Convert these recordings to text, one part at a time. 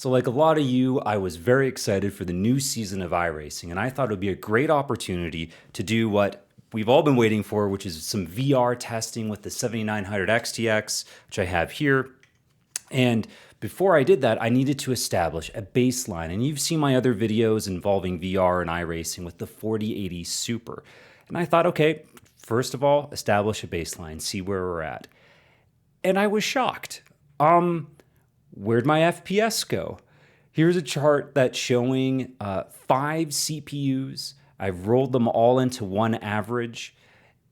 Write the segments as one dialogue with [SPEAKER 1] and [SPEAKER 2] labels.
[SPEAKER 1] So like a lot of you, I was very excited for the new season of iRacing, and I thought it would be a great opportunity to do what we've all been waiting for, which is some VR testing with the 7900 XTX, which I have here. And before I did that, I needed to establish a baseline. And you've seen my other videos involving VR and iRacing with the 4080 Super. And I thought, okay, first of all, establish a baseline, see where we're at. And I was shocked. Where'd my FPS go? Here's a chart that's showing 5 CPUs. I've rolled them all into one average,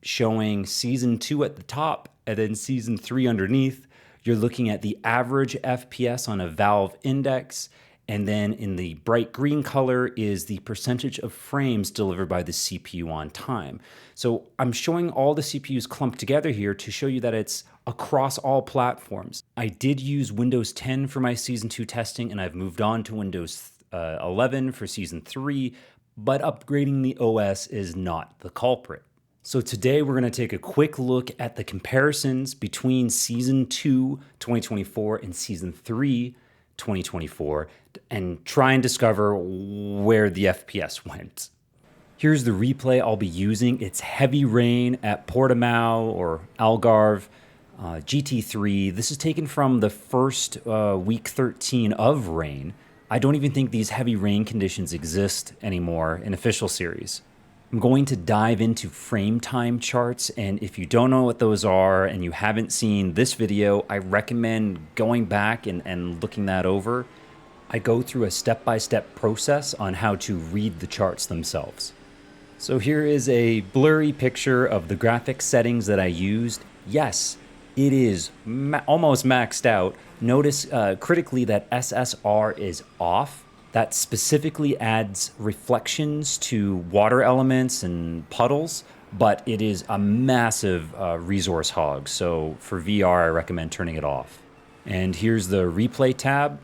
[SPEAKER 1] showing season 2 at the top and then season 3 underneath. You're looking at the average FPS on a Valve index, and then in the bright green color is the percentage of frames delivered by the CPU on time. So I'm showing all the CPUs clumped together here to show you that it's across all platforms. I did use Windows 10 for my Season 2 testing, and I've moved on to Windows 11 for Season 3, but upgrading the OS is not the culprit. So today we're going to take a quick look at the comparisons between Season 2 2024 and Season 3 2024 and try and discover where the FPS went. Here's the replay I'll be using. It's Heavy Rain at Portimao or Algarve GT3. This is taken from the first week 13 of rain. I don't even think these heavy rain conditions exist anymore in official series. I'm going to dive into frame time charts, and if you don't know what those are and you haven't seen this video, I recommend going back and looking that over. I go through a step-by-step process on how to read the charts themselves. So here is a blurry picture of the graphics settings that I used. Yes, it is almost maxed out. Notice critically that SSR is off. That specifically adds reflections to water elements and puddles, but it is a massive resource hog. So for VR, I recommend turning it off. And here's the replay tab.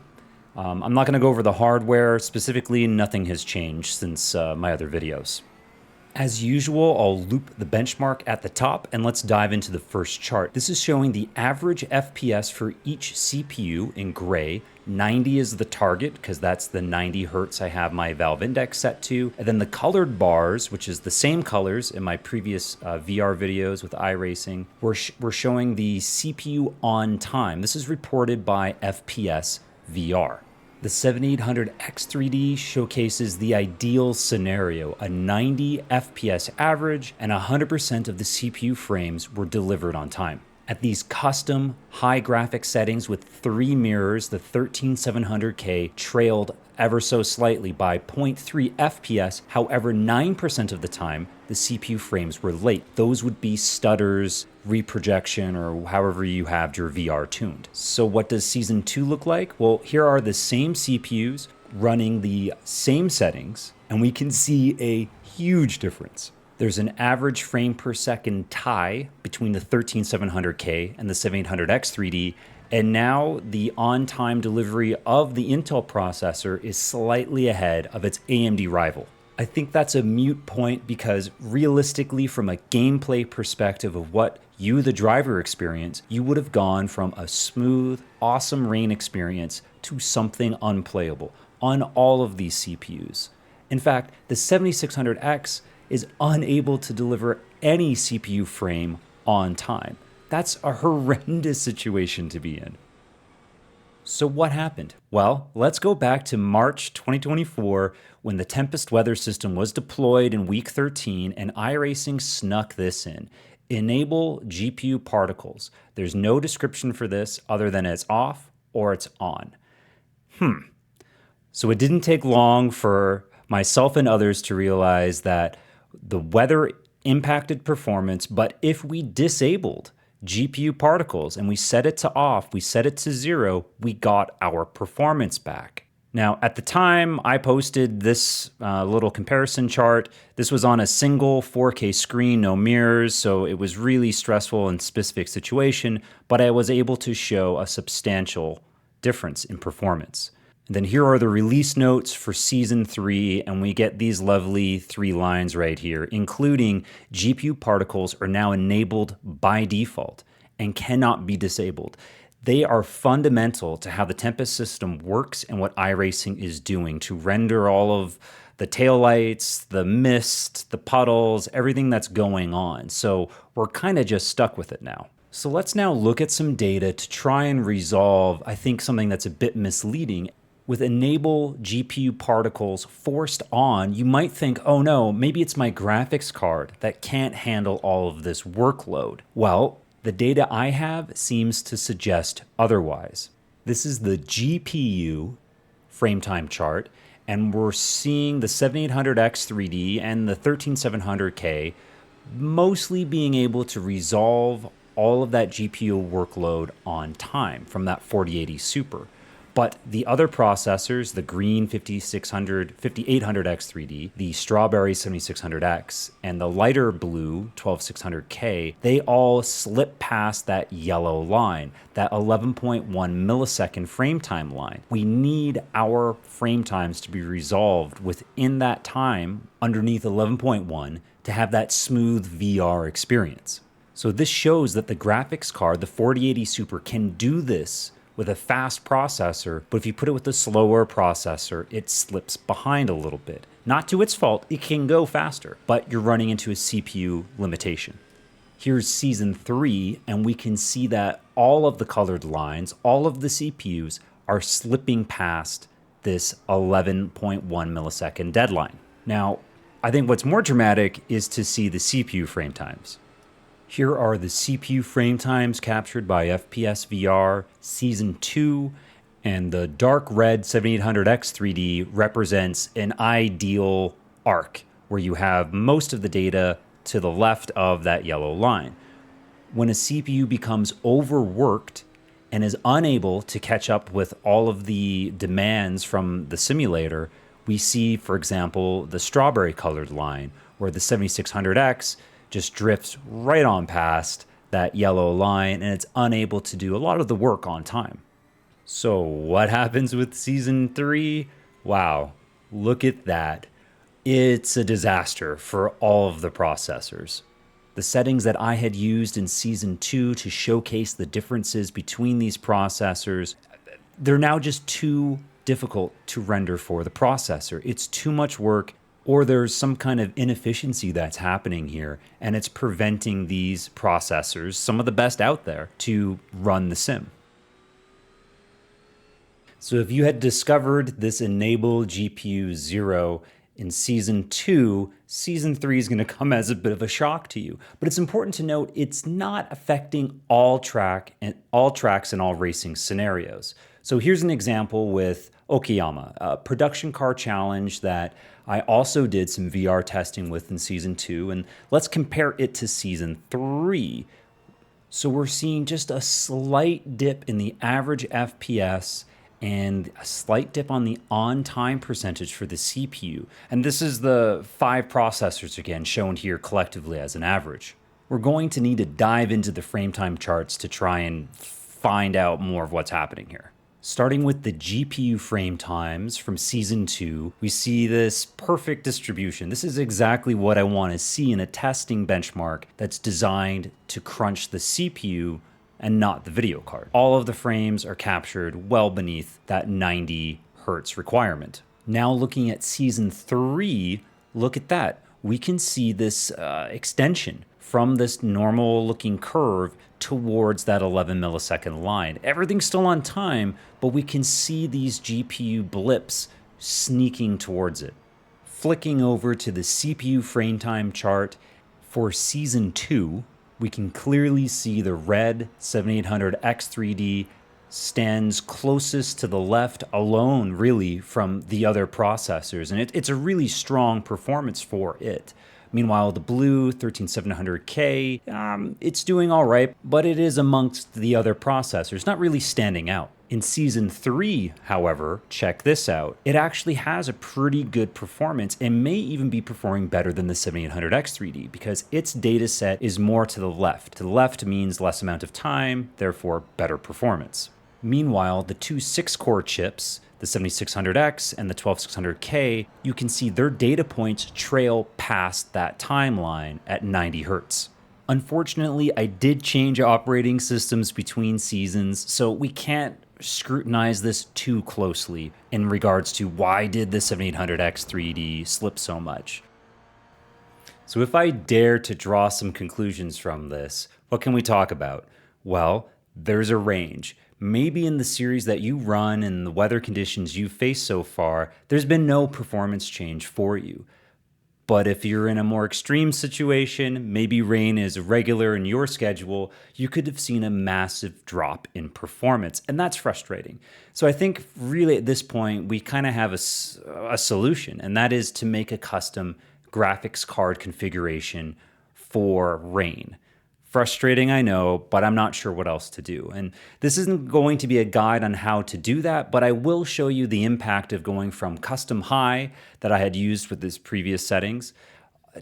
[SPEAKER 1] I'm not going to go over the hardware. Specifically, nothing has changed since my other videos. As usual, I'll loop the benchmark at the top, and let's dive into the first chart. This is showing the average FPS for each CPU in gray. 90 is the target, because that's the 90 hertz I have my Valve index set to. And then the colored bars, which is the same colors in my previous VR videos with iRacing, we're showing the CPU on time. This is reported by FPS VR. The 7800X3D showcases the ideal scenario, a 90 FPS average, and 100% of the CPU frames were delivered on time. At these custom high graphic settings with 3 mirrors, the 13700K trailed ever so slightly by 0.3 FPS. However, 9% of the time, the CPU frames were late. Those would be stutters, reprojection, or however you have your VR tuned. So what does Season 2 look like? Well, here are the same CPUs running the same settings, and we can see a huge difference. There's an average frame per second tie between the 13700K and the 7800X3D, and now the on-time delivery of the Intel processor is slightly ahead of its AMD rival. I think that's a moot point because realistically, from a gameplay perspective of what you, the driver, experience, you would have gone from a smooth, awesome rain experience to something unplayable on all of these CPUs. In fact, the 7600X is unable to deliver any CPU frame on time. That's a horrendous situation to be in. So what happened? Well, let's go back to March 2024 when the Tempest weather system was deployed in week 13 and iRacing snuck this in. Enable GPU particles. There's no description for this other than it's off or it's on. So it didn't take long for myself and others to realize that the weather impacted performance, but if we disabled GPU particles and we set it to off, we set it to 0, we got our performance back. Now, at the time I posted this little comparison chart, this was on a single 4K screen, no mirrors, so it was really stressful and specific situation, but I was able to show a substantial difference in performance. And then here are the release notes for Season 3, and we get these lovely 3 lines right here, including GPU particles are now enabled by default and cannot be disabled. They are fundamental to how the Tempest system works and what iRacing is doing to render all of the taillights, the mist, the puddles, everything that's going on. So we're kind of just stuck with it now. So let's now look at some data to try and resolve, I think, something that's a bit misleading. With EnableGPUParticles forced on, you might think, oh no, maybe it's my graphics card that can't handle all of this workload. Well, the data I have seems to suggest otherwise. This is the GPU frame time chart, and we're seeing the 7800X 3D and the 13700K mostly being able to resolve all of that GPU workload on time from that 4080 Super. But the other processors, the green 5800X 3D, the strawberry 7600X, and the lighter blue 12600K, they all slip past that yellow line, that 11.1 millisecond frame time line. We need our frame times to be resolved within that time underneath 11.1 to have that smooth VR experience. So this shows that the graphics card, the 4080 Super, can do this with a fast processor, but if you put it with a slower processor, it slips behind a little bit. Not to its fault, it can go faster, but you're running into a CPU limitation. Here's Season 3, and we can see that all of the colored lines, all of the CPUs are slipping past this 11.1 millisecond deadline. Now, I think what's more dramatic is to see the CPU frame times. Here are the CPU frame times captured by FPS VR Season 2, and the dark red 7800X 3D represents an ideal arc where you have most of the data to the left of that yellow line. When a CPU becomes overworked and is unable to catch up with all of the demands from the simulator, we see, for example, the strawberry colored line, where the 7600X just drifts right on past that yellow line and it's unable to do a lot of the work on time. So what happens with Season 3? Wow, look at that. It's a disaster for all of the processors. The settings that I had used in Season 2 to showcase the differences between these processors, they're now just too difficult to render for the processor. It's too much work, or there's some kind of inefficiency that's happening here, and it's preventing these processors, some of the best out there, to run the sim. So if you had discovered this Enable GPU 0 in Season 2, Season 3 is going to come as a bit of a shock to you. But it's important to note it's not affecting all tracks and all racing scenarios. So here's an example with Okayama, a production car challenge that I also did some VR testing with in Season 2, and let's compare it to Season 3. So we're seeing just a slight dip in the average FPS and a slight dip on the on-time percentage for the CPU. And this is the 5 processors again, shown here collectively as an average. We're going to need to dive into the frame time charts to try and find out more of what's happening here. Starting with the GPU frame times from Season 2, we see this perfect distribution. This is exactly what I want to see in a testing benchmark that's designed to crunch the CPU and not the video card. All of the frames are captured well beneath that 90 Hertz requirement. Now looking at Season 3, look at that. We can see this extension from this normal looking curve towards that 11 millisecond line. Everything's still on time, but we can see these GPU blips sneaking towards it. Flicking over to the CPU frame time chart for Season 2, we can clearly see the red 7800X 3D stands closest to the left alone, really, from the other processors, and it's a really strong performance for it. Meanwhile, the blue 13700K, it's doing all right, but it is amongst the other processors, not really standing out. In Season 3, however, check this out. It actually has a pretty good performance and may even be performing better than the 7800X 3D because its data set is more to the left. To the left means less amount of time, therefore better performance. Meanwhile, the two 6-core chips, the 7600X and the 12600K, you can see their data points trail past that timeline at 90 Hertz. Unfortunately, I did change operating systems between seasons, so we can't scrutinize this too closely in regards to why did the 7800X 3D slip so much. So if I dare to draw some conclusions from this, what can we talk about? Well, there's a range. Maybe in the series that you run and the weather conditions you've faced so far, there's been no performance change for you. But if you're in a more extreme situation, maybe rain is regular in your schedule, you could have seen a massive drop in performance, and that's frustrating. So I think really at this point, we kind of have a solution, and that is to make a custom graphics card configuration for rain. Frustrating, I know, but I'm not sure what else to do. And this isn't going to be a guide on how to do that, but I will show you the impact of going from custom high that I had used with this previous settings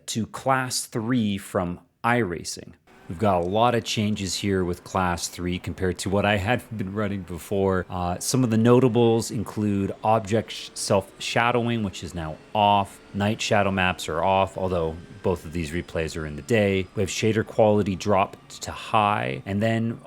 [SPEAKER 1] to class 3 from iRacing. We've got a lot of changes here with class 3 compared to what I had been running before. Some of the notables include object self-shadowing, which is now off. Night shadow maps are off, although both of these replays are in the day. We have shader quality dropped to high. And then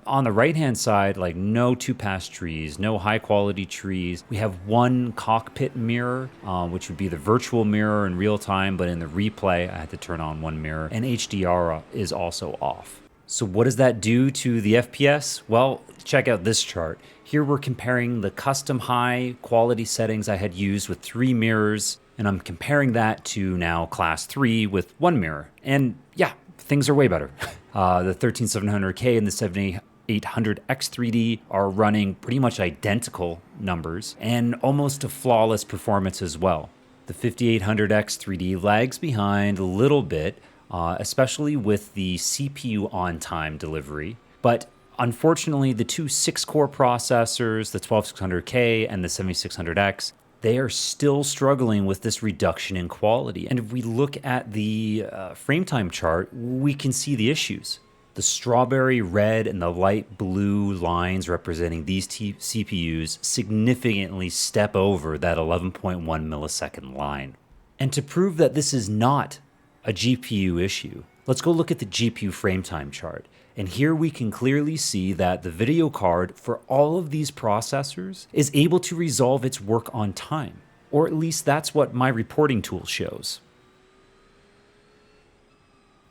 [SPEAKER 1] on the right-hand side, like no two-pass trees, no high-quality trees. We have one cockpit mirror, which would be the virtual mirror in real time, but in the replay, I had to turn on one mirror, and HDR is also off. So what does that do to the FPS? Well, check out this chart. Here we're comparing the custom high-quality settings I had used with 3 mirrors, and I'm comparing that to now class 3 with 1 mirror. And yeah, things are way better. The 13700K and the 7800X3D are running pretty much identical numbers and almost a flawless performance as well. The 5800X3D lags behind a little bit, especially with the CPU on-time delivery. But unfortunately, the two 6-core processors, the 12600K and the 7600X, they are still struggling with this reduction in quality. And if we look at the frame time chart, we can see the issues. The strawberry red and the light blue lines representing these CPUs significantly step over that 11.1 millisecond line. And to prove that this is not a GPU issue, let's go look at the GPU frame time chart. And here we can clearly see that the video card for all of these processors is able to resolve its work on time, or at least that's what my reporting tool shows.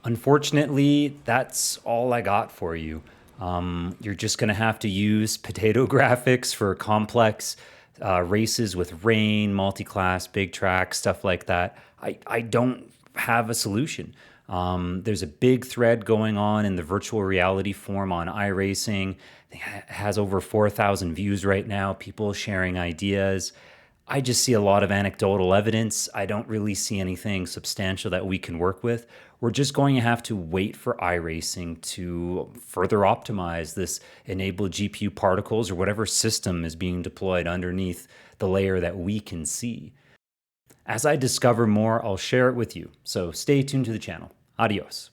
[SPEAKER 1] Unfortunately, that's all I got for you. You're just gonna have to use potato graphics for complex races with rain, multi-class, big track, stuff like that. I don't have a solution. There's a big thread going on in the virtual reality forum on iRacing. It has over 4,000 views right now, people sharing ideas. I just see a lot of anecdotal evidence. I don't really see anything substantial that we can work with. We're just going to have to wait for iRacing to further optimize this EnableGPUParticles or whatever system is being deployed underneath the layer that we can see. As I discover more, I'll share it with you. So stay tuned to the channel. Adios.